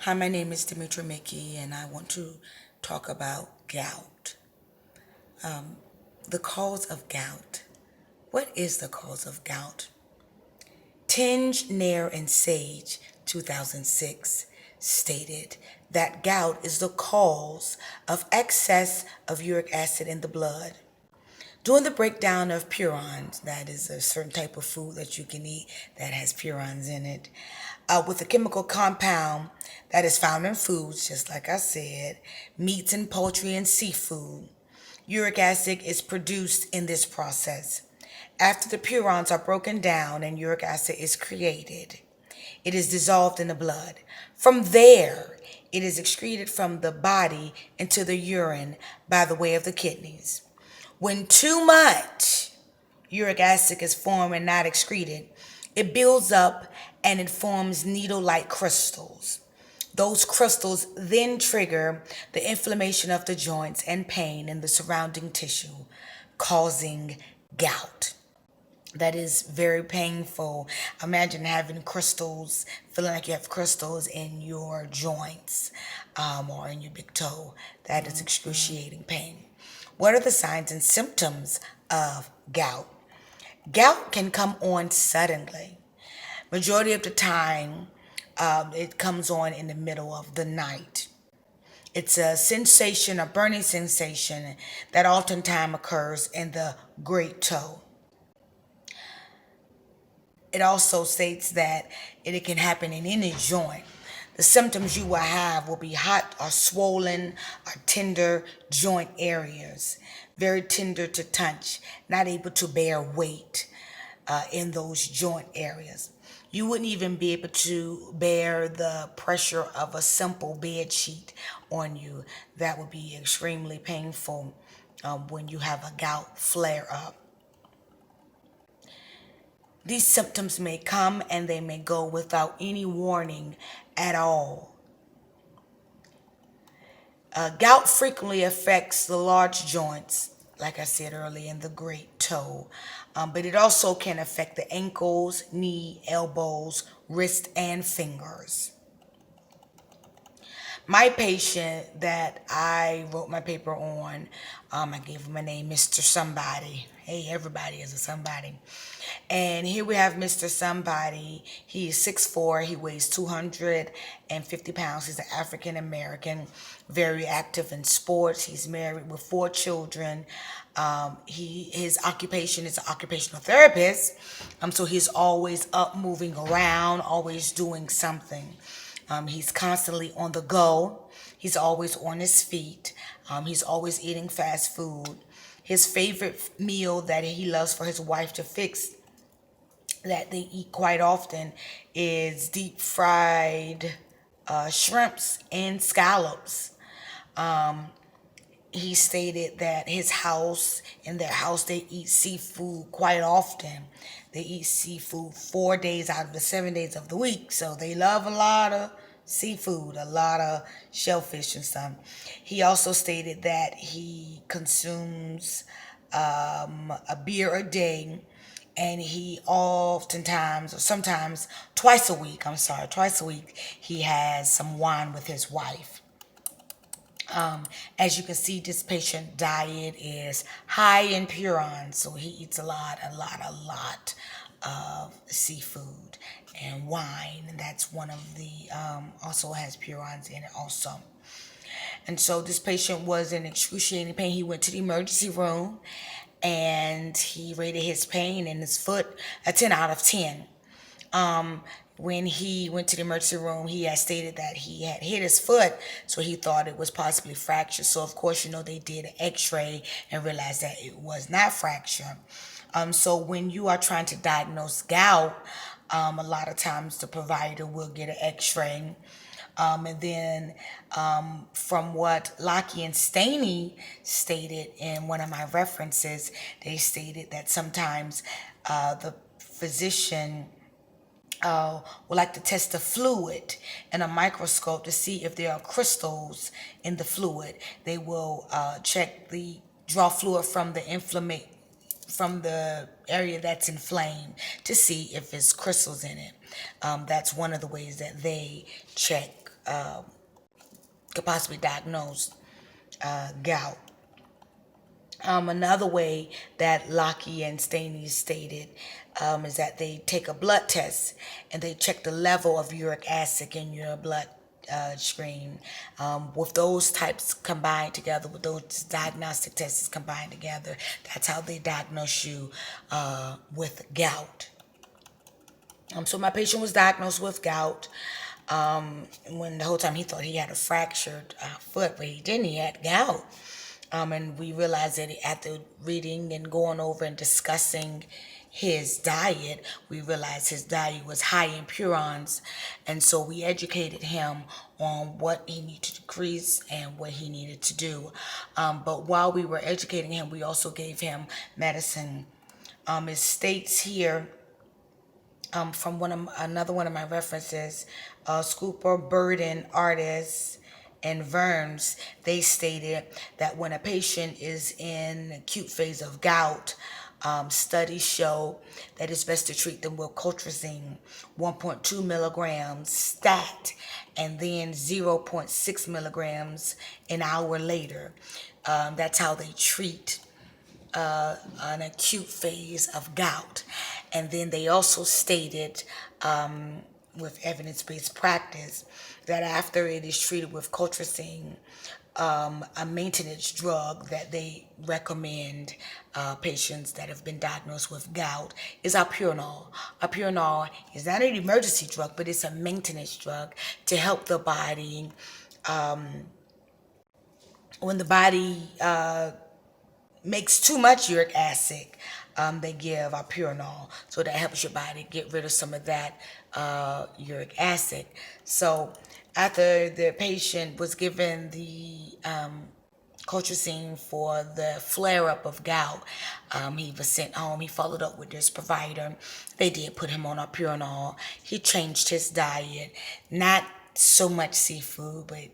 Hi, my name is Demetra Mickey, and I want to talk about gout. The cause of gout. What is the cause of gout? Tinge, Nair, and Sage, 2006, stated that gout is the cause of excess of uric acid in the blood. During the breakdown of purines, that is a certain type of food that you can eat that has purines in it, with a chemical compound that is found in foods, just like I said, meats and poultry and seafood. Uric acid is produced in this process. After the purines are broken down and uric acid is created, it is dissolved in the blood. From there, it is excreted from the body into the urine by the way of the kidneys. When too much uric acid is formed and not excreted, it builds up and it forms needle-like crystals. Those crystals then trigger the inflammation of the joints and pain in the surrounding tissue, causing gout. That is very painful. Imagine having crystals, feeling like you have crystals in your joints or in your big toe. That is excruciating pain. What are the signs and symptoms of gout? Gout can come on suddenly. Majority of the time, it comes on in the middle of the night. It's a sensation, a burning sensation that oftentimes occurs in the great toe. It also states that it can happen in any joint. The symptoms you will have will be hot or swollen or tender joint areas, very tender to touch, not able to bear weight in those joint areas. You wouldn't even be able to bear the pressure of a simple bed sheet on you. That would be extremely painful when you have a gout flare up. These symptoms may come and they may go without any warning at all. Gout frequently affects the large joints, like I said earlier, in the great toe, but it also can affect the ankles, knee, elbows, wrist, and fingers. My patient that I wrote my paper on, I gave him a name, Mr. Somebody. Hey, everybody is a somebody. And here we have Mr. Somebody. He is 6'4". He weighs 250 pounds. He's an African American, very active in sports. He's married with 4 children. His occupation is an occupational therapist. So he's always up, moving around, always doing something. He's constantly on the go. He's always on his feet. He's always eating fast food. His favorite meal that he loves for his wife to fix, that they eat quite often, is deep fried shrimps and scallops. He stated that in their house, they eat seafood quite often. They eat seafood 4 days out of the 7 days of the week. So they love a lot of seafood, a lot of shellfish and stuff. He also stated that he consumes a beer a day, and he oftentimes, or sometimes twice a week, he has some wine with his wife. As you can see, this patient diet is high in purines, so he eats a lot of seafood and wine, and that's one of the, also has purines in it also. And so this patient was in excruciating pain. He went to the emergency room and he rated his pain in his foot a 10 out of 10. When he went to the emergency room, he had stated that he had hit his foot, so he thought it was possibly fractured. So, of course, they did an x-ray and realized that it was not fractured. So when you are trying to diagnose gout, a lot of times the provider will get an x-ray. And then from what Lockie and Staney stated in one of my references, they stated that sometimes the physician would like to test the fluid in a microscope to see if there are crystals in the fluid. They will draw fluid from the area that's inflamed to see if there's crystals in it. That's one of the ways that they check could possibly diagnose gout. Another way that Lockie and Staney stated is that they take a blood test and they check the level of uric acid in your blood stream. With those types combined together, with those diagnostic tests combined together, that's how they diagnose you with gout. So my patient was diagnosed with gout. When the whole time he thought he had a fractured foot, but he didn't. He had gout. And we realized that after reading and going over and discussing his diet, we realized his diet was high in purines. And so we educated him on what he needed to decrease and what he needed to do. But while we were educating him, we also gave him medicine. It states here from another one of my references, Scooper, Burden, Artis, and Verms, they stated that when a patient is in acute phase of gout, studies show that it's best to treat them with colchicine 1.2 milligrams stat and then 0.6 milligrams an hour later. That's how they treat an acute phase of gout. And then they also stated, with evidence-based practice, that after it is treated with colchicine, a maintenance drug that they recommend patients that have been diagnosed with gout is alpurinol. Alpurinol is not an emergency drug, but it's a maintenance drug to help the body when the body makes too much uric acid. They give alpurinol, so that helps your body get rid of some of that uric acid. So after the patient was given the colchicine for the flare-up of gout, he was sent home. He followed up with his provider. They did put him on alpurinol. He changed his diet, not so much seafood, but